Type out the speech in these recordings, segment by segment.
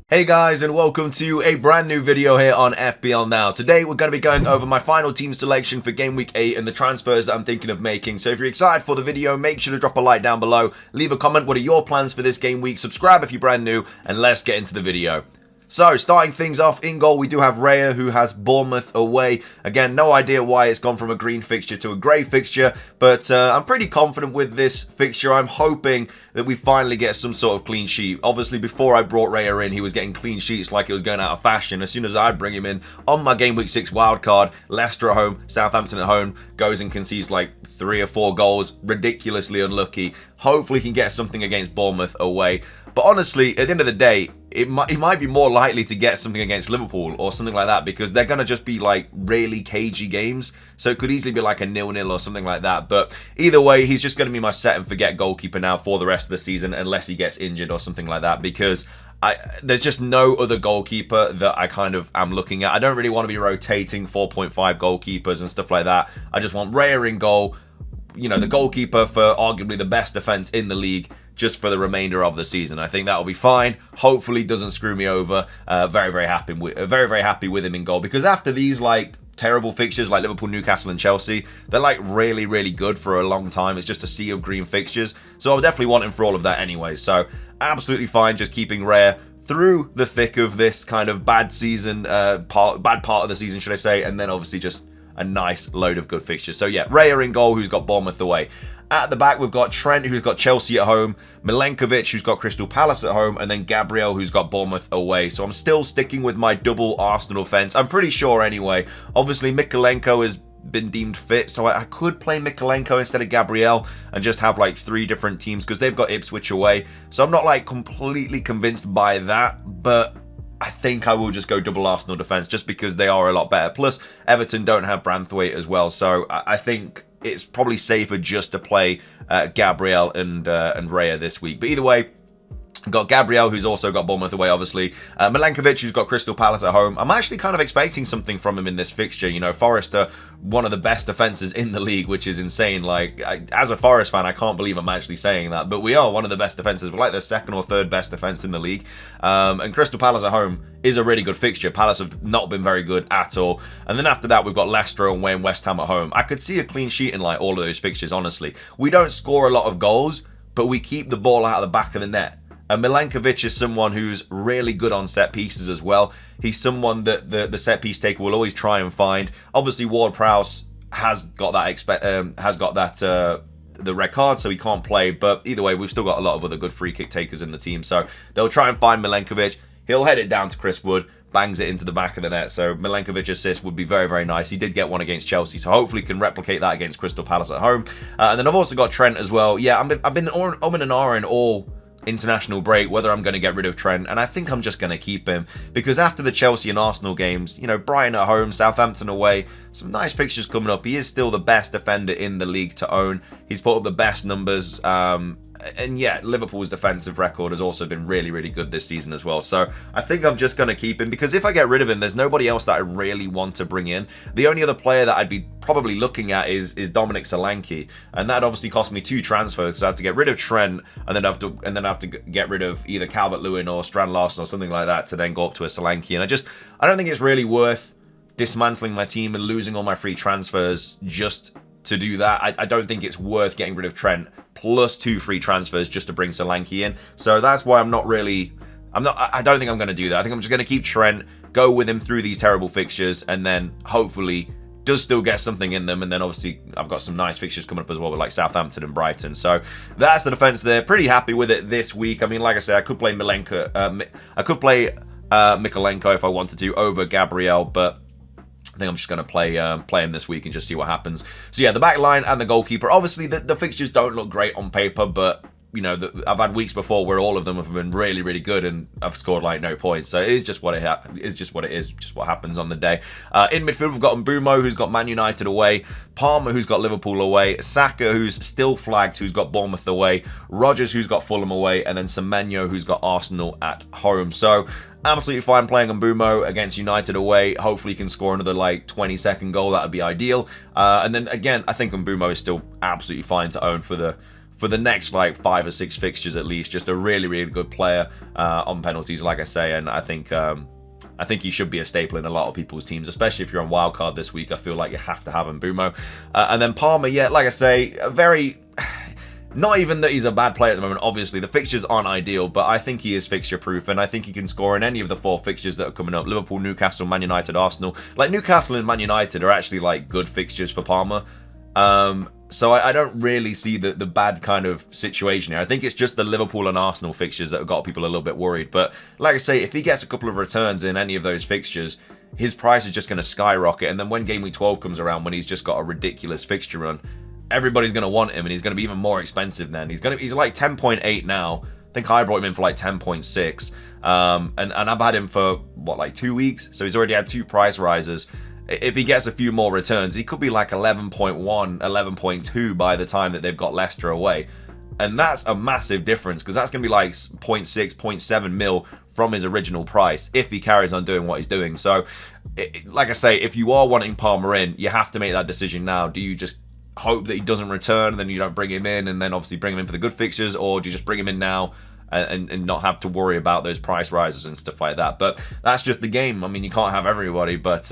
Hey guys, and welcome to a brand new video here on FPL Now. Today we're going to be going over my final team selection for Game Week 8 and the transfers that I'm thinking of making. So if you're excited for the video, make sure to drop a like down below, leave a comment, what are your plans for this game week, subscribe if you're brand new, and let's get into the video. So, starting things off, in goal we do have Raya, who has Bournemouth away. Again, no idea why it's gone from a green fixture to a grey fixture, but I'm pretty confident with this fixture. I'm hoping that we finally get some sort of clean sheet. Obviously, before I brought Raya in, he was getting clean sheets like it was going out of fashion. As soon as I bring him in on my Game Week 6 wildcard, Leicester at home, Southampton at home, goes and concedes like 3 or 4 goals. Ridiculously unlucky. Hopefully, he can get something against Bournemouth away. But honestly, at the end of the day, he might be more likely to get something against Liverpool or something like that, because they're going to just be like really cagey games. So it could easily be like a 0-0 or something like that. But either way, he's just going to be my set and forget goalkeeper now for the rest of the season, unless he gets injured or something like that, because there's just no other goalkeeper that I kind of am looking at. I don't really want to be rotating 4.5 goalkeepers and stuff like that. I just want Raya in goal, you know, the goalkeeper for arguably the best defense in the league, just for the remainder of the season. I think that'll be fine. Hopefully doesn't screw me over. Very happy with him in goal, because after these like terrible fixtures like Liverpool, Newcastle and Chelsea, they're like really good for a long time. It's just a sea of green fixtures, so I'll definitely want him for all of that anyway. So absolutely fine just keeping Raya through the thick of this kind of bad season, bad part of the season, should I say, and then obviously just a nice load of good fixtures. So yeah, Raya in goal, who's got Bournemouth away. At the back, we've got Trent, who's got Chelsea at home, Milenkovic, who's got Crystal Palace at home, and then Gabriel, who's got Bournemouth away. So I'm still sticking with my double Arsenal fence. I'm pretty sure anyway. Obviously, Mykolenko has been deemed fit, so I could play Mykolenko instead of Gabriel and just have like 3 different teams, because they've got Ipswich away. So I'm not like completely convinced by that, but I think I will just go double Arsenal defense just because they are a lot better. Plus, Everton don't have Branthwaite as well, so I think it's probably safer just to play Gabriel and Raya this week. But either way, got Gabriel, who's also got Bournemouth away, obviously. Milenkovic, who's got Crystal Palace at home. I'm actually kind of expecting something from him in this fixture. You know, Forest are one of the best defenses in the league, which is insane. Like, as a Forest fan, I can't believe I'm actually saying that. But we are one of the best defenses. We're like the 2nd or 3rd best defense in the league. And Crystal Palace at home is a really good fixture. Palace have not been very good at all. And then after that, we've got Leicester away and West Ham at home. I could see a clean sheet in like all of those fixtures, honestly. We don't score a lot of goals, but we keep the ball out of the back of the net. And Milenkovic is someone who's really good on set pieces as well. He's someone that the set piece taker will always try and find. Obviously, Ward-Prowse has got that the red card, so he can't play. But either way, we've still got a lot of other good free kick takers in the team. So they'll try and find Milenkovic. He'll head it down to Chris Wood, bangs it into the back of the net. So Milenkovic assist would be very nice. He did get one against Chelsea, so hopefully can replicate that against Crystal Palace at home. And then I've also got Trent as well. Yeah, I've been umming and ahhing all international break whether I'm going to get rid of Trent, and I think I'm just going to keep him, because after the Chelsea and Arsenal games, you know, Brighton at home, Southampton away, some nice fixtures coming up. He is still the best defender in the league to own. He's put up the best numbers, and yeah, Liverpool's defensive record has also been really good this season as well. So I think I'm just going to keep him, because if I get rid of him, there's nobody else that I really want to bring in. The only other player that I'd be probably looking at is Dominic Solanke, and that obviously cost me 2 transfers, because I have to get rid of Trent and then I have to get rid of either Calvert-Lewin or Strand Larsen or something like that to then go up to a Solanke. And I don't think it's really worth dismantling my team and losing all my free transfers just to do that. I don't think it's worth getting rid of Trent plus 2 free transfers just to bring Solanke in. So that's why I don't think I'm going to do that. I think I'm just going to keep Trent, go with him through these terrible fixtures, and then hopefully does still get something in them. And then obviously I've got some nice fixtures coming up as well with like Southampton and Brighton. So that's the defense there. Pretty happy with it this week. I mean, like I said, I could play Mykolenko if I wanted to over Gabriel, but I think I'm just going to play him this week and just see what happens. So yeah, the back line and the goalkeeper. Obviously, the fixtures don't look great on paper, but you know, I've had weeks before where all of them have been really good, and I've scored like no points. So it is just what it is, just what happens on the day. In midfield, we've got Mbeumo, who's got Man United away, Palmer, who's got Liverpool away, Saka, who's still flagged, who's got Bournemouth away, Rodgers, who's got Fulham away, and then Semenyo, who's got Arsenal at home. So absolutely fine playing Mbeumo against United away. Hopefully he can score another like 20-second goal. That would be ideal. And then again, I think Mbeumo is still absolutely fine to own for the for the next like 5 or 6 fixtures at least. Just a really, really good player on penalties, like I say, and I think he should be a staple in a lot of people's teams, especially if you're on wildcard this week. I feel like you have to have him, Bumo. And then Palmer, yeah, like I say, a very... Not even that he's a bad player at the moment, obviously. The fixtures aren't ideal, but I think he is fixture-proof, and I think he can score in any of the 4 fixtures that are coming up. Liverpool, Newcastle, Man United, Arsenal. Like, Newcastle and Man United are actually, like, good fixtures for Palmer. So I don't really see the bad kind of situation here. I think it's just the Liverpool and Arsenal fixtures that have got people a little bit worried. But, like I say, if he gets a couple of returns in any of those fixtures, his price is just going to skyrocket. And then when Game Week 12 comes around, when he's just got a ridiculous fixture run, everybody's going to want him, and he's going to be even more expensive then. He's like 10.8 now. I think I brought him in for like 10.6. And I've had him for, what, like 2 weeks? So he's already had 2 price rises. If he gets a few more returns, he could be like 11.1, 11.2 by the time that they've got Leicester away. And that's a massive difference, because that's going to be like 0.6, 0.7 mil from his original price if he carries on doing what he's doing. So, like I say, if you are wanting Palmer in, you have to make that decision now. Do you just hope that he doesn't return and then you don't bring him in, and then obviously bring him in for the good fixtures, or do you just bring him in now and not have to worry about those price rises and stuff like that? But that's just the game. I mean, you can't have everybody. But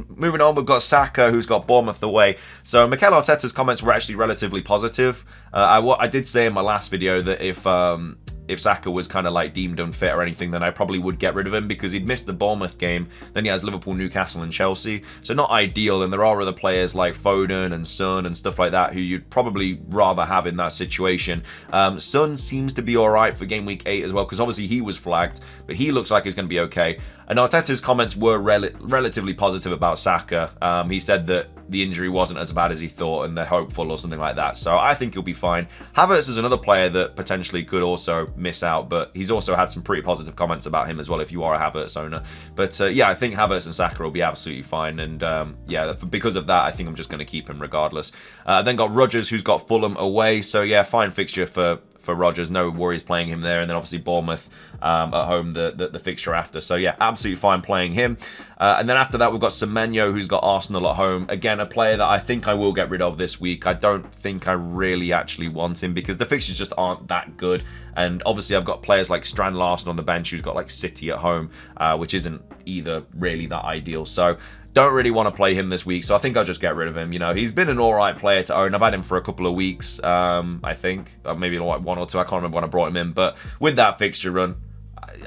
moving on, we've got Saka, who's got Bournemouth away. So Mikel Arteta's comments were actually relatively positive. I did say in my last video that if Saka was kind of like deemed unfit or anything, then I probably would get rid of him, because he'd missed the Bournemouth game. Then he has Liverpool, Newcastle and Chelsea. So not ideal, and there are other players like Foden and Son and stuff like that who you'd probably rather have in that situation. Son seems to be alright for Game Week 8 as well, because obviously he was flagged, but he looks like he's going to be okay. And Arteta's comments were relatively positive about Saka. He said that the injury wasn't as bad as he thought, and they're hopeful or something like that. So I think he'll be fine. Havertz is another player that potentially could also miss out, but he's also had some pretty positive comments about him as well if you are a Havertz owner. But yeah, I think Havertz and Saka will be absolutely fine. And yeah, because of that, I think I'm just going to keep him regardless. Then got Rodgers, who's got Fulham away. So yeah, fine fixture for Rodgers, no worries playing him there. And then obviously Bournemouth at home, the fixture after. So yeah, absolutely fine playing him. And then after that, we've got Semenyo, who's got Arsenal at home. Again, a player that I think I will get rid of this week. I don't think I really actually want him, because the fixtures just aren't that good. And obviously I've got players like Strand Larsen on the bench, who's got like City at home, which isn't either really that ideal. So don't really want to play him this week, so I think I'll just get rid of him. You know, he's been an alright player to own. I've had him for a couple of weeks, I think. Maybe like 1 or 2. I can't remember when I brought him in. But with that fixture run,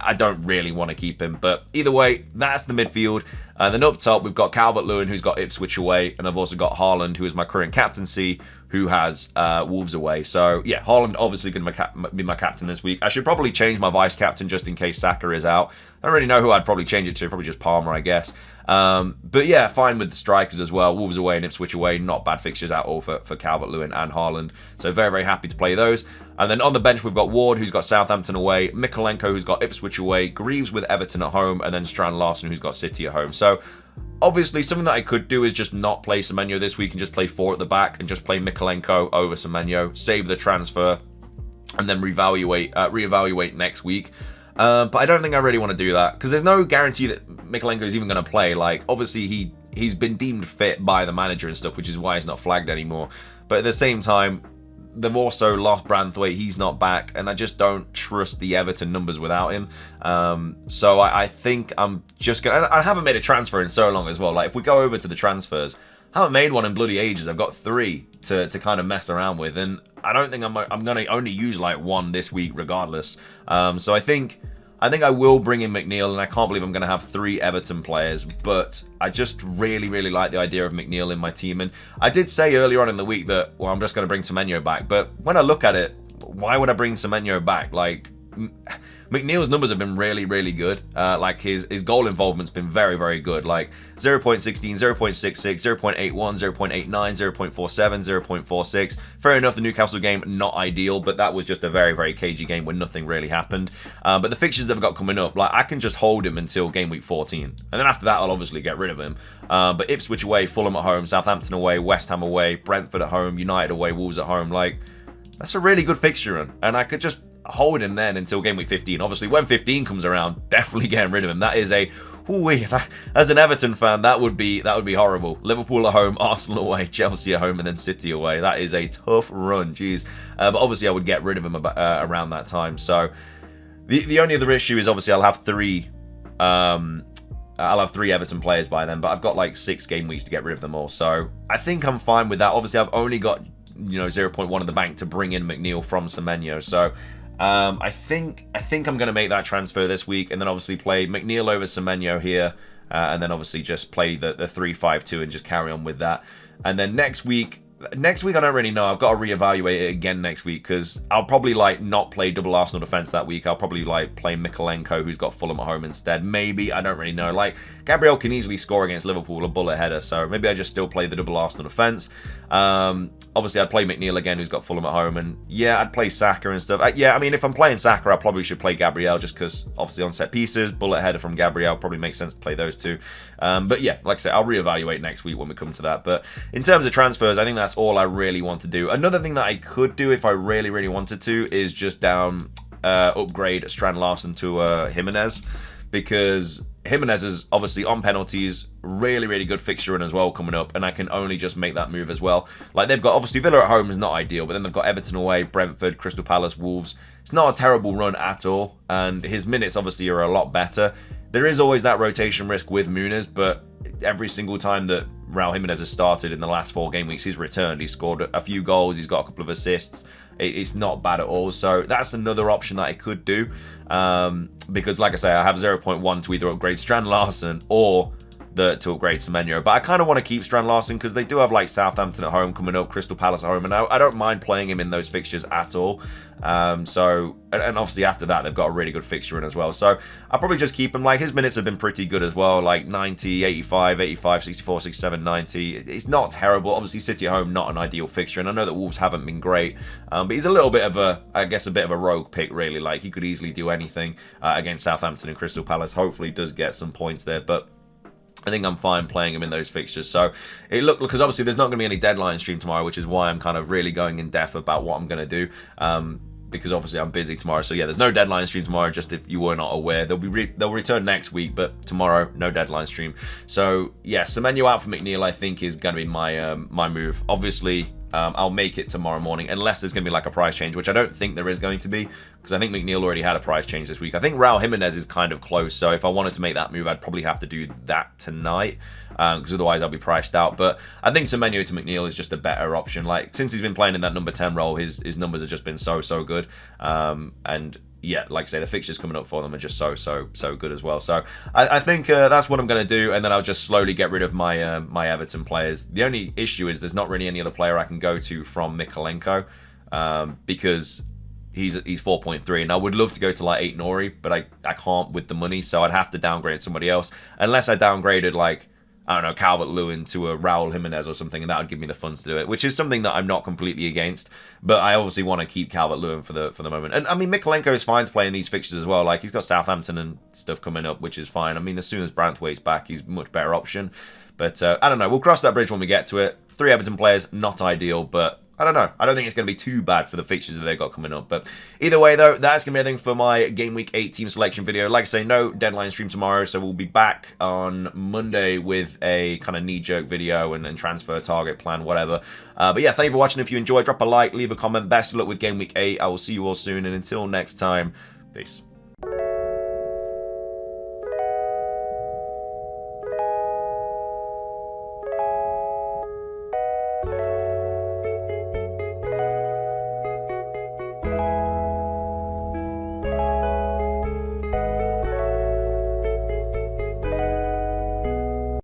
I don't really want to keep him. But either way, that's the midfield. Then up top, we've got Calvert-Lewin, who's got Ipswich away. And I've also got Haaland, who is my current captaincy, who has Wolves away. So yeah, Haaland obviously going to be my captain this week. I should probably change my vice-captain just in case Saka is out. I don't really know who I'd probably change it to. Probably just Palmer, I guess. But yeah, fine with the strikers as well. Wolves away and Ipswich away. Not bad fixtures at all for Calvert-Lewin and Haaland. So very, very happy to play those. And then on the bench, we've got Ward, who's got Southampton away. Mikolenko, who's got Ipswich away. Greaves with Everton at home. And then Strand Larsen, who's got City at home. So obviously, something that I could do is just not play Semenyo this week and just play 4 at the back and just play Mikolenko over Semenyo. Save the transfer and then reevaluate next week. But I don't think I really want to do that, because there's no guarantee that Mikolenko is even going to play. Like, obviously, he's been deemed fit by the manager and stuff, which is why he's not flagged anymore. But at the same time, they've also lost Branthwaite. He's not back, and I just don't trust the Everton numbers without him. So I think I'm just going to... I haven't made a transfer in so long as well. Like, if we go over to the transfers, I haven't made one in bloody ages. I've got 3 to kind of mess around with, and I don't think I'm going to only use like 1 this week regardless. So I think I will bring in McNeil, and I can't believe I'm going to have 3 Everton players, but I just really, really like the idea of McNeil in my team. And I did say earlier on in the week that, well, I'm just going to bring Semenyo back, but when I look at it, why would I bring Semenyo back? Like, McNeil's numbers have been really, really good. Like, his goal involvement's been very, very good. Like, 0.16, 0.66, 0.81, 0.89, 0.47, 0.46. Fair enough, the Newcastle game, not ideal, but that was just a very, very cagey game where nothing really happened. But the fixtures they've got coming up, like, I can just hold him until game week 14. And then after that, I'll obviously get rid of him. But Ipswich away, Fulham at home, Southampton away, West Ham away, Brentford at home, United away, Wolves at home. Like, that's a really good fixture run. And I could just hold him then until game week 15. Obviously, when 15 comes around, definitely getting rid of him. That is a Ooh, as an Everton fan, that would be horrible. Liverpool at home, Arsenal away, Chelsea at home, and then City away. That is a tough run, jeez. But obviously, I would get rid of him around that time. So the only other issue is obviously I'll have three Everton players by then, but I've got like 6 game weeks to get rid of them all. So I think I'm fine with that. Obviously, I've only got 0.1 in the bank to bring in McNeil from Semenyo. So I think I'm going to make that transfer this week, and then obviously play McNeil over Semenyo here, and then obviously just play the 3-5-2 and just carry on with that. And then next week I don't really know. I've got to reevaluate it again next week, because I'll probably like not play double Arsenal defense that week. I'll probably like play Mikolenko, who's got Fulham at home instead. Maybe, I don't really know. Like, Gabriel can easily score against Liverpool, a bullet header, so maybe I just still play the double Arsenal defense. Obviously I'd play McNeil again, who's got Fulham at home, and yeah, I'd play Saka and stuff. Yeah, I mean, if I'm playing Saka, I probably should play Gabriel, just because obviously on set pieces, bullet header from Gabriel probably makes sense to play those two. But yeah, like I said, I'll reevaluate next week when we come to that. But in terms of transfers, I think that's all I really want to do. Another thing that I could do if I really wanted to is just upgrade Strand Larsen to Jimenez, because Jimenez is obviously on penalties, really good fixture run as well coming up, and I can only just make that move as well. Like, they've got, obviously Villa at home is not ideal, but then they've got Everton away, Brentford, Crystal Palace, Wolves. It's not a terrible run at all, and his minutes obviously are a lot better. There is always that rotation risk with Muniz, but every single time that Raul Jimenez has started in the last 4 game weeks, he's returned. He's scored a few goals, he's got a couple of assists. It's not bad at all. So that's another option that I could do, because like I say, I have 0.1 to either upgrade Strand Larsen or to upgrade Semenyo. But I kind of want to keep Strand Larsen, because they do have like Southampton at home coming up, Crystal Palace at home, and I don't mind playing him in those fixtures at all. And obviously after that, they've got a really good fixture in as well. So I'll probably just keep him. Like, his minutes have been pretty good as well, like 90, 85, 85, 64, 67, 90. It's not terrible. Obviously City at home, not an ideal fixture, and I know that Wolves haven't been great, but he's a little bit of a bit of a rogue pick, really. Like, he could easily do anything against Southampton and Crystal Palace. Hopefully does get some points there, but I think I'm fine playing him in those fixtures. So because obviously there's not going to be any deadline stream tomorrow, which is why I'm kind of really going in depth about what I'm going to do. Because obviously I'm busy tomorrow. So yeah, there's no deadline stream tomorrow, just if you were not aware. They'll return next week, but tomorrow, no deadline stream. So yeah, Semenyo out for McNeil, I think, is going to be my move. Obviously, I'll make it tomorrow morning, unless there's going to be like a price change, which I don't think there is going to be, because I think McNeil already had a price change this week. I think Raul Jimenez is kind of close, so if I wanted to make that move, I'd probably have to do that tonight, because otherwise I'll be priced out. But I think Semenyo to McNeil is just a better option. Like, since he's been playing in that number 10 role, his numbers have just been so good. And yeah, like I say, the fixtures coming up for them are just so good as well. So I think that's what I'm going to do, and then I'll just slowly get rid of my my Everton players. The only issue is there's not really any other player I can go to from Mikolenko, because he's 4.3, and I would love to go to like 8 Nori, but I can't with the money, so I'd have to downgrade somebody else, unless I downgraded like, I don't know, Calvert-Lewin to a Raul Jimenez or something, and that would give me the funds to do it, which is something that I'm not completely against, but I obviously want to keep Calvert-Lewin for the moment. And I mean, Mikolenko is fine to play in these fixtures as well. Like, he's got Southampton and stuff coming up, which is fine. I mean, as soon as Branthwaite's back, he's a much better option. But I don't know, we'll cross that bridge when we get to it. 3 Everton players, not ideal, but I don't know. I don't think it's going to be too bad for the fixtures that they've got coming up. But either way, though, that's going to be everything for my Game Week 8 team selection video. Like I say, no deadline stream tomorrow, so we'll be back on Monday with a kind of knee-jerk video and transfer target plan, whatever. But yeah, thank you for watching. If you enjoyed, drop a like, leave a comment. Best of luck with Game Week 8. I will see you all soon, and until next time, peace.